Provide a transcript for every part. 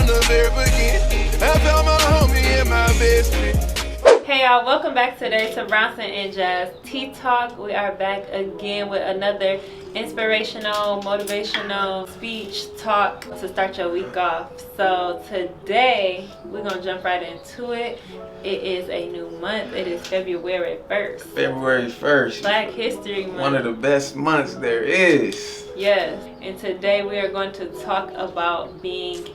the very beginning. I found my homie and my best friend. Hey y'all, welcome back today to Bronson and Jazz Tea Talk. We are back again with another inspirational, motivational speech talk to start your week off. So today we're gonna jump right into it. It is a new month. It is February 1st. February 1st. Black History Month. One of the best months there is. Yes, and today we are going to talk about being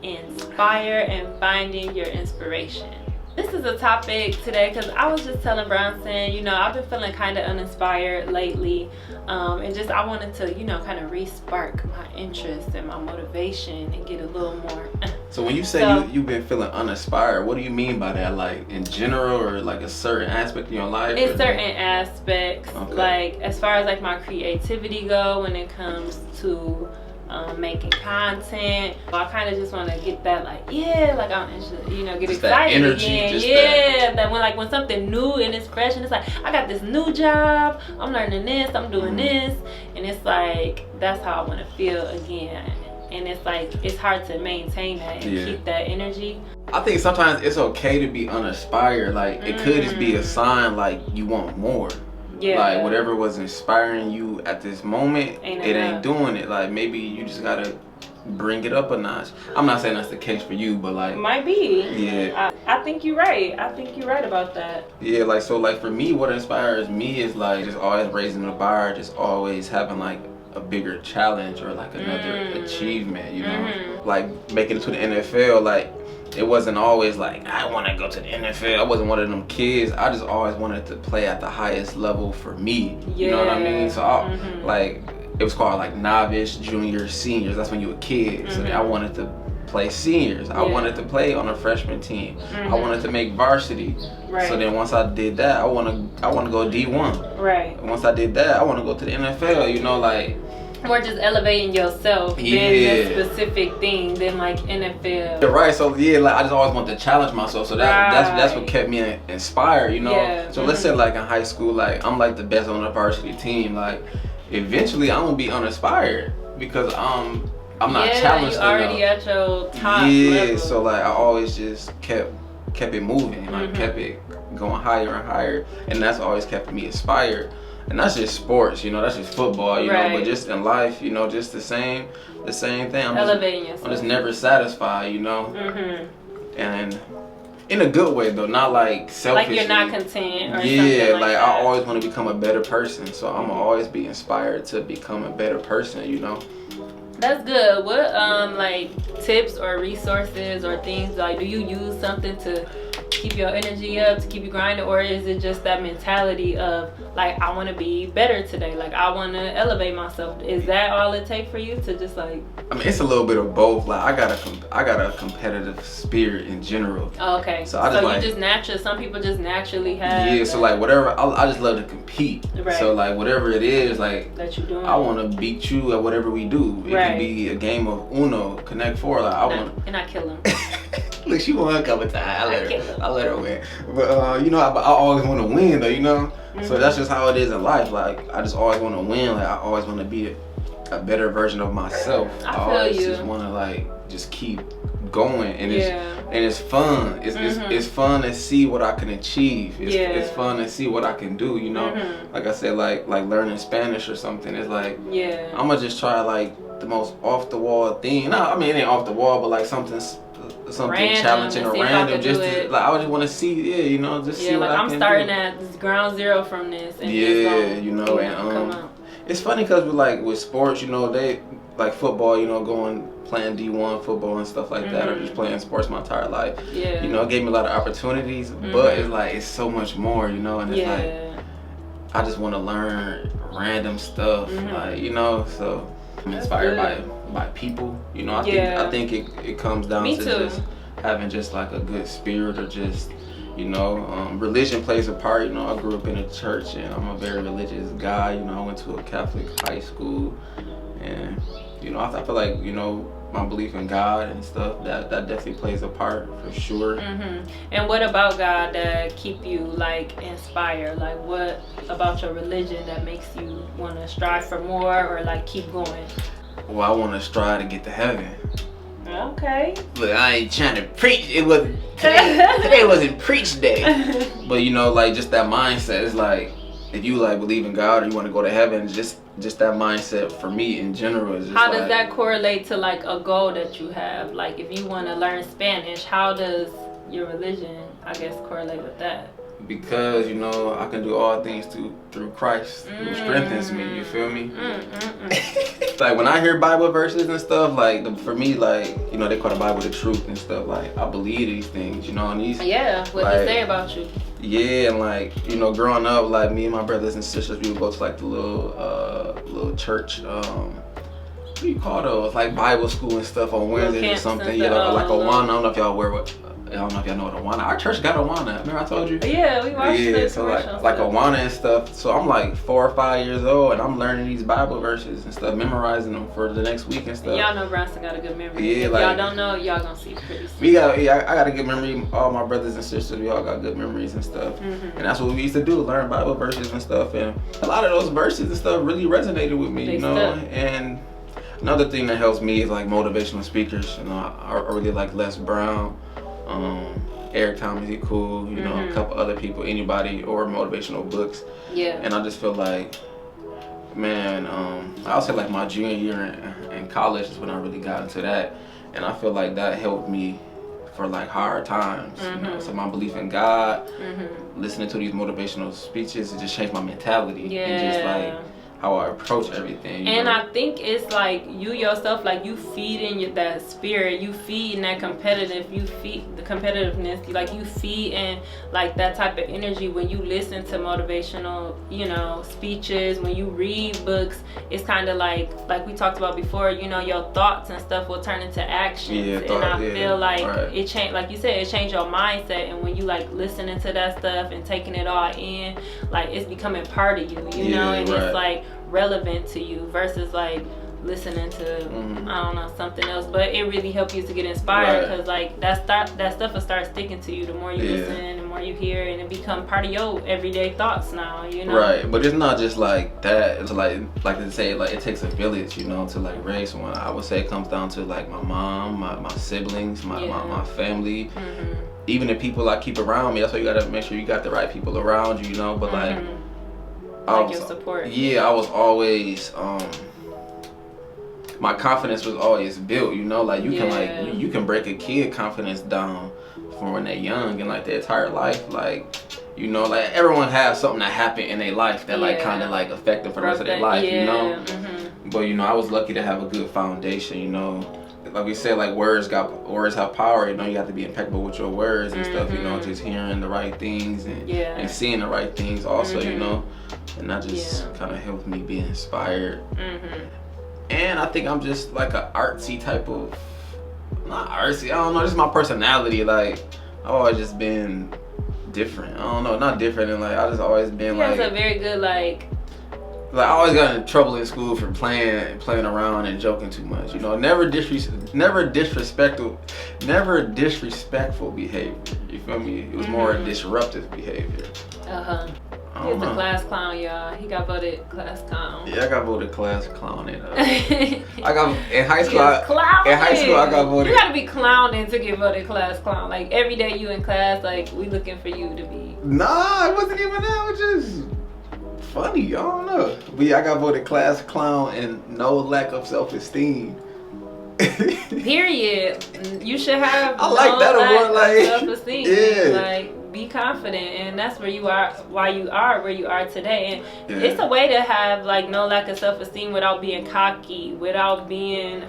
inspired and finding your inspiration. This is a topic today because I was just telling Bronson, I've been feeling kind of uninspired lately, and just I wanted to, kind of re-spark my interest and my motivation and get a little more. So when you say you've been feeling uninspired, what do you mean by that? Like in general, or like a certain aspect of your life? It's certain aspects, okay. Like as far as like my creativity go when it comes to making content. I kind of just want to get that get just excited that energy, again. That when something new and it's fresh and it's like, I got this new job, I'm learning this, I'm doing this, and it's like, that's how I want to feel again. And it's like, it's hard to maintain that and keep that energy. I think sometimes it's okay to be uninspired. Like it could just be a sign like you want more. Yeah. Like whatever was inspiring you at this moment, ain't doing it. Like maybe you just gotta bring it up a notch. I'm not saying that's the case for you, but like might be. Yeah. I think you're right. I think you're right about that. Yeah, like so like for me, what inspires me is like just always raising the bar, just always having like a bigger challenge or like another achievement, like making it to the NFL. Like it wasn't always like I want to go to the NFL. I wasn't one of them kids. I just always wanted to play at the highest level for me. You know what I mean? So like it was called like novice, junior, seniors. That's when you were a kid. So then I wanted to play seniors. I wanted to play on a freshman team. I wanted to make varsity. Right. So then once I did that, I want to go D1. Right. And once I did that, I want to go to the NFL. Or just elevating yourself than that specific thing, than like NFL. Right. So like I just always want to challenge myself. So that's what kept me inspired. Yeah. So let's say like in high school, like I'm like the best on the varsity team. Like eventually I'm gonna be uninspired because I'm not challenged enough. You already at your top level. So like I always just kept it moving, like kept it going higher and higher, and that's always kept me inspired. And that's just sports, that's just football, but just in life, just the same thing. Elevating yourself. I'm just never satisfied, And in a good way though, not like selfishly. Like you're not content or something like that. I always want to become a better person, so I'm gonna always be inspired to become a better person, That's good. What like tips or resources or things, like do you use something to keep your energy up, to keep you grinding, or is it just that mentality of like I want to be better today, like I want to elevate myself? Is that all it takes for you to just like? I mean, it's a little bit of both. Like I got a competitive spirit in general. Okay. So you just naturally, some people just naturally have. Yeah. So like whatever, I just love to compete. Right. So like whatever it is, like that you doing, I want to beat you at whatever we do. It can be a game of Uno, Connect Four. Like and I kill him. Look, she won a couple times. I let her win. But I always want to win though, So that's just how it is in life. Like I just always want to win. Like I always want to be a better version of myself. I always just want to just keep going, and it's fun. It's fun to see what I can achieve. It's fun to see what I can do. Like I said, like learning Spanish or something. It's like I'm gonna just try the most off the wall thing. No, I mean it ain't off the wall, but like something random, challenging or random, just to, like I just want to see, just see what I can do. I'm starting at this ground zero from this, and it's funny because with sports, they like football, playing D1 football and stuff like that, or just playing sports my entire life. It gave me a lot of opportunities, but it's so much more, and it's like I just want to learn random stuff, so I'm inspired by people, I think it comes down to just having just like a good spirit, or just religion plays a part. I grew up in a church and I'm a very religious guy. I went to a Catholic high school, and I feel like my belief in God and stuff, that definitely plays a part for sure. And what about God that keep you inspired? Like what about your religion that makes you want to strive for more or keep going? Well, I want to strive to get to heaven. Okay. Okay. Look, I ain't trying to preach. It was today wasn't preach day. But you know, like just that mindset is like, if you like believe in God or you want to go to heaven, just that mindset for me in general is just how does that correlate to like a goal that you have? Like if you want to learn Spanish, how does your religion, I guess, correlate with that? Because you know I can do all things through Christ who strengthens me. You feel me? Like when I hear Bible verses and stuff, like for me, like you know they call the Bible the truth and stuff. Like I believe these things, you know, and these what like, they say about you. Yeah, and like you know, growing up, like me and my brothers and sisters, we would go to like the little church. What do you call those? Like Bible school and stuff on Wednesdays or something. Yeah, like Awana. I don't know if y'all I don't know if y'all know what Awana. Our church got Awana. Remember I told you? Yeah, we watched it. So like Awana and stuff. So I'm like 4 or 5 years old and I'm learning these Bible verses and stuff, memorizing them for the next week and stuff. Y'all know Bronson got a good memory. Yeah, if like, y'all don't know, y'all gonna see pretty soon. I got a good memory. All my brothers and sisters, we all got good memories and stuff. And that's what we used to do, learn Bible verses and stuff. And a lot of those verses and stuff really resonated with me, you know. And another thing that helps me is like motivational speakers. You know, I really like Les Brown. Eric Thomas, he cool, you know, a couple other people, anybody, or motivational books. Yeah. And I just feel like, man, I'll say like my junior year in college is when I really got into that. And I feel like that helped me for like hard times, you know. So my belief in God, listening to these motivational speeches, it just changed my mentality. And just like how I approach everything. And I think it's like you yourself, like you feeding that spirit, you feeding that you feed the competitiveness, like you feed in like that type of energy when you listen to motivational, you know, speeches, when you read books. It's kind of like we talked about before, you know, your thoughts and stuff will turn into actions. And I feel like it changed, like you said, it changed your mindset. And when you like listening to that stuff and taking it all in, like it's becoming part of you, you know, and it's like relevant to you versus like listening to I don't know, something else. But it really helped you to get inspired because like that stuff will start sticking to you the more you listen, the more you hear, and it become part of your everyday thoughts now, you know. Right, but it's not just like that. It's like they say, like it takes a village, you know, to like raise one. I would say it comes down to like my mom, my siblings, my family, even the people I keep around me. That's why you gotta make sure you got the right people around you, you know. But like your support. Yeah, I was always my confidence was always built, you know, like you can like you can break a kid confidence down from when they're young and like their entire life, like, you know, like everyone has something that happened in their life that like kind of like affect them for the rest of their life, you know. But you know, I was lucky to have a good foundation, you know. Like we said, like words have power, you know. You have to be impeccable with your words and stuff, you know, just hearing the right things and seeing the right things also, you know. And that just kind of helped me be inspired. And I think I'm just like an artsy type of, not artsy, I don't know, just my personality. Like I've always just been different. I don't know, not different, and like I just always been like. He has a very good like I always got in trouble in school for playing around and joking too much. You know, never disrespectful behavior. You feel me? It was more disruptive behavior. He's the class clown, y'all. He got voted class clown. Yeah, I got voted class clown. In high school. I got voted. You gotta be clowning to get voted class clown. Like every day you in class, like we looking for you to be. Nah, it wasn't even that. It was just funny. I don't know. But yeah, I got voted class clown and no lack of self-esteem. Period. You should have. I like that award. Like self-esteem. Yeah. Like. Be confident, and that's where you are, why you are where you are today. And it's a way to have like no lack of self-esteem without being cocky, without being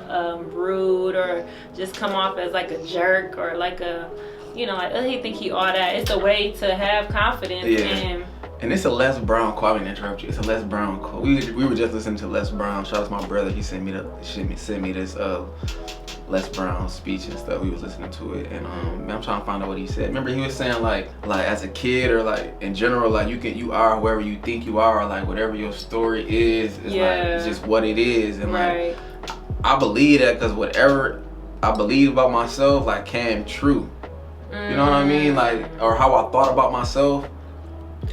rude, or just come off as like a jerk or like a, you know, like, oh, he think he all that. It's a way to have confidence. And it's a Les Brown quote. I mean, interrupt you. It's a Les Brown quote. We were just listening to Les Brown. Shout out to my brother. He sent me this Les Brown speech and stuff. We was listening to it, and I'm trying to find out what he said. Remember, he was saying like as a kid or like in general, like you are whoever you think you are, or like whatever your story is like it's just what it is. And like I believe that because whatever I believe about myself like came true. You know what I mean? Like, or how I thought about myself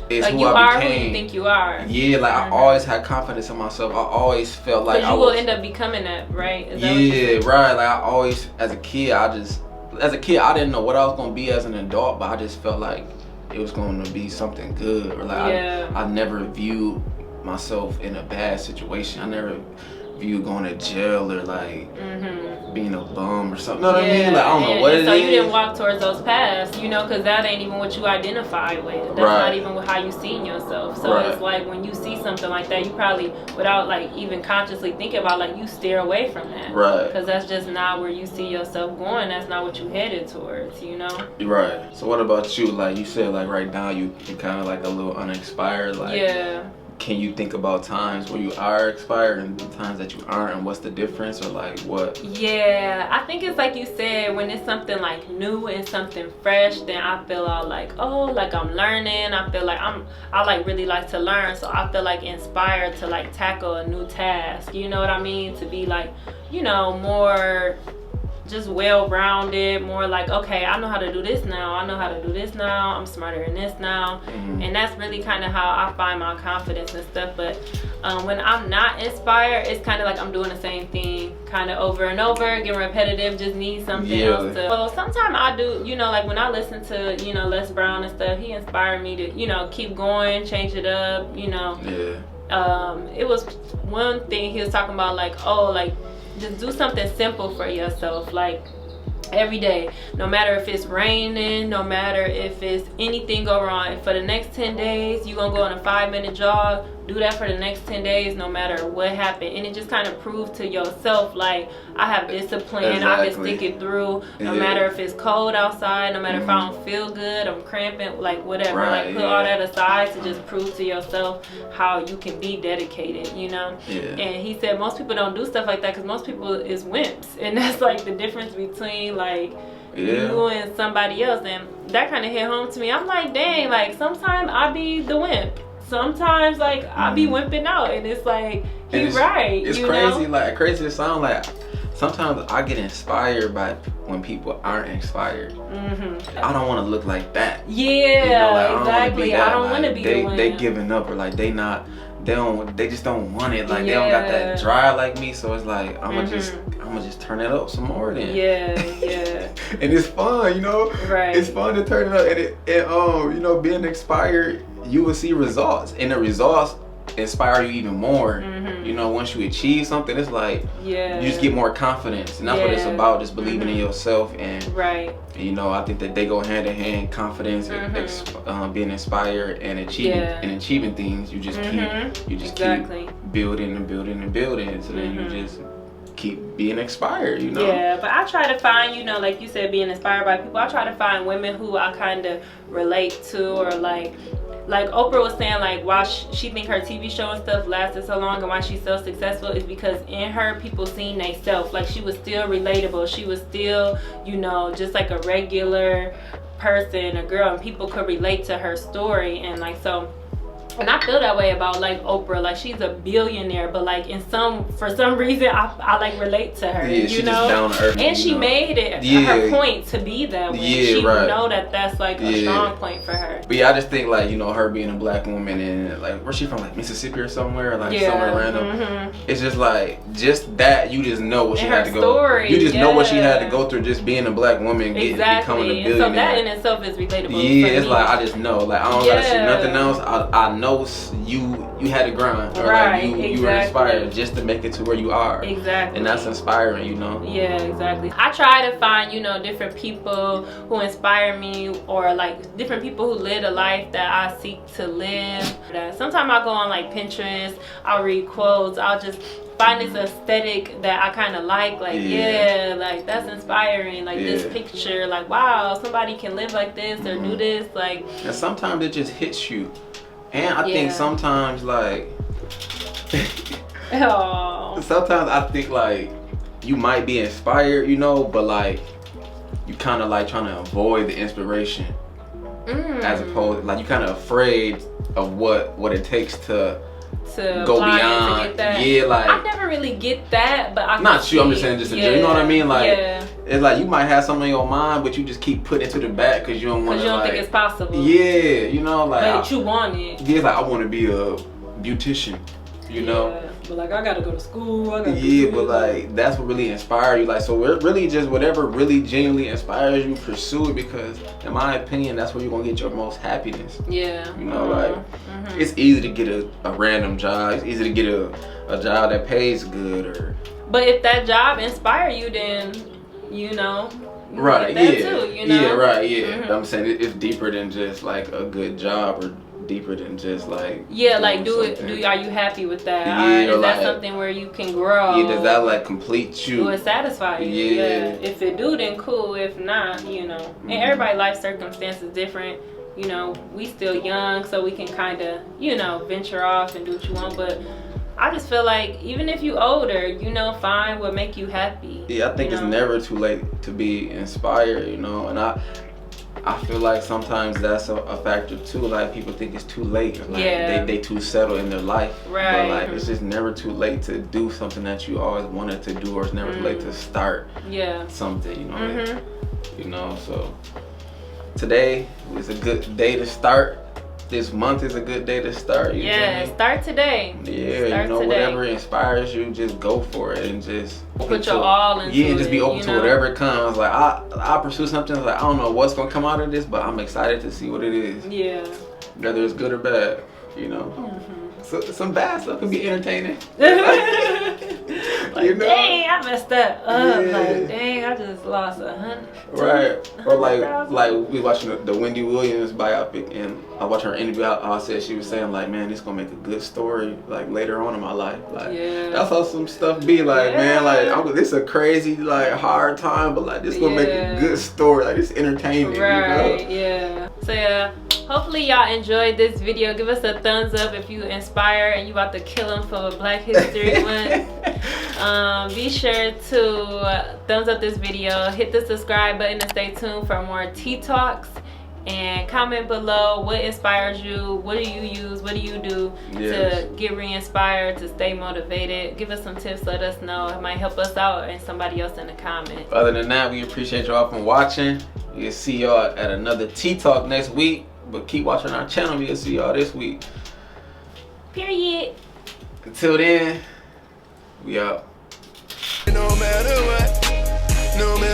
is like who you I are became. who you think you are. Yeah, like I always had confidence in myself. I always felt like I will end up becoming that, right? Is that what you right. Like I always, as a kid, I didn't know what I was gonna be as an adult, but I just felt like it was going to be something good, or like I never viewed myself in a bad situation. I never viewed going to jail or like being a bum or something. Know what I mean? Like I don't know what it is. So you didn't walk towards those paths, you know, because that ain't even what you identify with. That's not even how you seen yourself. So it's like when you see something like that, you probably, without like even consciously thinking about, like you steer away from that. Right. Because that's just not where you see yourself going. That's not what you headed towards, you know? Right. So what about you? Like you said, like right now you kind of like a little uninspired. Like can you think about times where you are expired and times that you aren't, and what's the difference, or like what? Yeah, I think it's like you said, when it's something like new and something fresh, then I feel all like, oh, like I'm learning. I feel like I like really like to learn, so I feel like inspired to like tackle a new task. You know what I mean? To be like, you know, more just well-rounded, more like, okay, I know how to do this now, I'm smarter in this now. And that's really kind of how I find my confidence and stuff. But when I'm not inspired, it's kind of like I'm doing the same thing kind of over and over, getting repetitive, just need something else to. Well, sometimes I do, you know, like when I listen to, you know, Les Brown and stuff, he inspired me to, you know, keep going, change it up, you know. It was one thing he was talking about, like, oh, like just do something simple for yourself, like every day, no matter if it's raining, no matter if it's anything go wrong. For the next 10 days you're gonna go on a 5-minute jog. Do that for the next 10 days no matter what happened, and it just kind of proves to yourself like I have discipline. I can stick it through no matter if it's cold outside, no matter if I don't feel good, I'm cramping, like whatever. Like put all that aside to just prove to yourself how you can be dedicated, you know. And he said most people don't do stuff like that because most people is wimps, and that's like the difference between like you and somebody else. And that kind of hit home to me. I'm like, dang, like sometimes I be the wimp, sometimes like I be wimping out, and it's like he's right. It's crazy, like crazy to sound like. Sometimes I get inspired by when people aren't inspired. I don't want to look like that. Yeah, you know, like, exactly. I don't want to be the one. They giving up, or like they just don't want it. Like they don't got that drive like me. So it's like I'm gonna just turn it up some more then. And it's fun, you know. It's fun to turn it up, and you know, being inspired, you will see results, and the results inspire you even more. You know, once you achieve something, it's like you just get more confidence, and that's what it's about, just believing in yourself. And you know, I think that they go hand in hand, confidence, being inspired, and achieving things. You just keep building and building and building, so then you just keep being inspired, you know. But I try to find, you know, like you said, being inspired by people, I try to find women who I kind of relate to, or like Oprah was saying, like why she think her TV show and stuff lasted so long and why she's so successful is because in her people seen they self. Like she was still relatable, she was still, you know, just like a regular person, a girl, and people could relate to her story. And like, so, and I feel that way about like Oprah. Like she's a billionaire, but like for some reason I like relate to her. You know, down to earth, and she made it her point to be that way. She know that that's like a strong point for her. But I just think like, you know, her being a black woman, and like where's she from, like Mississippi or somewhere, like somewhere random. It's just like that you just know what she had to go. You just know what she had to go through, just being a black woman, becoming a billionaire. So that in itself is relatable. It's like I just know, like I don't gotta see nothing else. I know you had to grind, or like you were inspired just to make it to where you are. And that's inspiring, you know. I try to find, you know, different people who inspire me, or like different people who live a life that I seek to live. Sometimes I'll go on like Pinterest, I'll read quotes, I'll just find this aesthetic that I kind of like like that's inspiring, like this picture, like wow, somebody can live like this or do this, like. And sometimes it just hits you. And I think sometimes like sometimes I think like you might be inspired, you know, but like you kind of like trying to avoid the inspiration, as opposed like you kind of afraid of what it takes to to go apply beyond. to get that. Yeah, like I never really get that, but I not you. I'm just saying, just in general. You know what I mean? Like it's like you might have something in your mind, but you just keep putting it to the back because you don't want to. Because you don't think it's possible. Yeah, you know, like. But you want it. Yeah, like I want to be a beautician. You know. But like I gotta go to school. But like that's what really inspires you. Like so, we're really just whatever really genuinely inspires you, pursue it because, in my opinion, that's where you're gonna get your most happiness. Yeah. You know, like it's easy to get a random job. It's easy to get a job that pays good or. But if that job inspire you, then you know. Right. That too, you know? Yeah. Right. Yeah. I'm saying it's deeper than just like a good job or. Deeper than just like are you happy with that? Yeah, is that something where you can grow? Yeah, does that like complete you? Do it satisfy you? Yeah. If it do, then cool. If not, you know, and everybody's life circumstances different. You know, we still young, so we can kind of, you know, venture off and do what you want. But I just feel like even if you older, you know, find what make you happy. Yeah, I think it's never too late to be inspired. You know, and I feel like sometimes that's a factor too. Like people think it's too late. Like they too settled in their life. Right. But like it's just never too late to do something that you always wanted to do, or it's never too late to start something. You know. You know. So today is a good day to start. This month is a good day to start. Start today. Yeah, start you know, today. whatever inspires you, just go for it and just put your all into it. Yeah, just be open to whatever comes. Like I pursue something. Like I don't know what's gonna come out of this, but I'm excited to see what it is. Yeah. Whether it's good or bad, you know. So some bad stuff can be entertaining. Like, you know? Dang, I messed up. Like, dang, I just lost 100. Right. Or like we watching the Wendy Williams biopic, and I watched her interview. I said she was saying like, man, this gonna make a good story like later on in my life. Like that's how some stuff be. Like man, like this is a crazy like hard time, but like this gonna make a good story. Like it's entertaining. Right. You know? So hopefully y'all enjoyed this video. Give us a thumbs up if you inspire and you about to kill them for Black History Month. Be sure to thumbs up this video, hit the subscribe button to stay tuned for more tea talks, and comment below what inspires you, what do you use, what do you do to get re-inspired, to stay motivated. Give us some tips, let us know. It might help us out and somebody else in the comments. Other than that, we appreciate y'all for watching. We'll see y'all at another tea talk next week, but keep watching our channel. We'll see y'all this week. Period. Until then, we out. No matter what, no matter